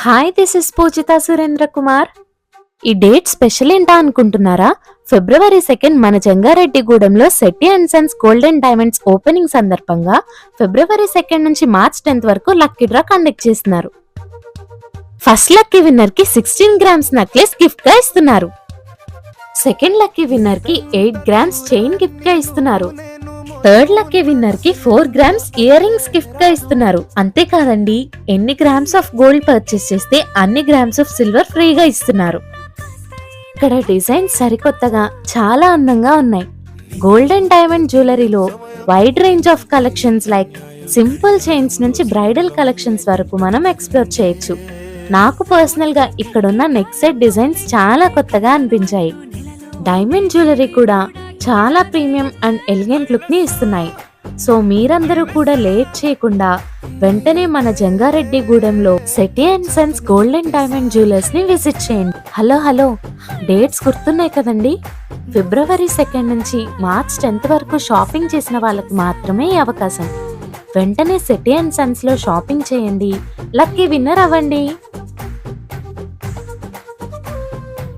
Hi, this is Pujitha Surendra Kumar. ఈ date special ఏంటా అనుకుంటున్నారా? ఫిబ్రవరి 2 మన జంగారెడ్డిగూడెంలో Setti and sons golden diamonds opening సందర్భంగా ఫిబ్రవరి 2 నుంచి మార్చ్ 10 వరకు లక్కీ డ్రా కండక్ట్ చేస్తున్నారు. ఫస్ట్ లక్కీ విన్నర్ కి 16 గ్రామ్స్ నెక్లెస్ గిఫ్ట్ గా ఇస్తున్నారు. సెకండ్ లక్కీ విన్నర్ కి 8 గ్రామ్స్ చైన్ గిఫ్ట్ గా ఇస్తున్నారు. థర్డ్ లక్కీ విన్నర్ కి 4 గ్రామ్స్ ఇయర్ రింగ్స్ గిఫ్ట్ గా ఇస్తున్నారు. అంతేకాదండి, ఎన్ని గ్రామ్స్ ఆఫ్ గోల్డ్ పర్చేస్ చేస్తే అన్ని గ్రామ్స్ ఆఫ్ సిల్వర్ ఫ్రీగా ఇస్తున్నారు. ఇక్కడ డిజైన్స్ సరికొత్తగా చాలా అందంగా ఉన్నాయి. గోల్డెన్ డైమండ్ జ్యువెలరీలో wide range of collections like simple chains నుంచి బ్రైడల్ కలెక్షన్స్ వరకు మనం ఎక్స్ప్లోర్ చేయొచ్చు. నాకు పర్సనల్ గా ఇక్కడున్న నెక్ సెట్ డిజైన్స్ చాలా కొత్తగా అనిపించాయి. డైమండ్ జ్యువెలరీ కూడా చాలా ప్రీమియం అండ్ ఎలిగెంట్ లుక్ ని ఇస్తున్నాయి. సో మీరందరూ కూడా లేట్ చేయకుండా వెంటనే మన జంగారెడ్డిగూడెంలో Setti and sons golden diamond jewellers ని విజిట్ చేయండి. హలో డేట్స్ గుర్తున్నాయి కదండి? ఫిబ్రవరి 2 నుంచి మార్చ్ 10 వరకు షాపింగ్ చేసిన వాళ్ళకి మాత్రమే ఈ అవకాశం. వెంటనే సెట్టి అండ్ సన్స్ లో షాపింగ్ చేయండి, లక్కీ విన్నర్ అవ్వండి.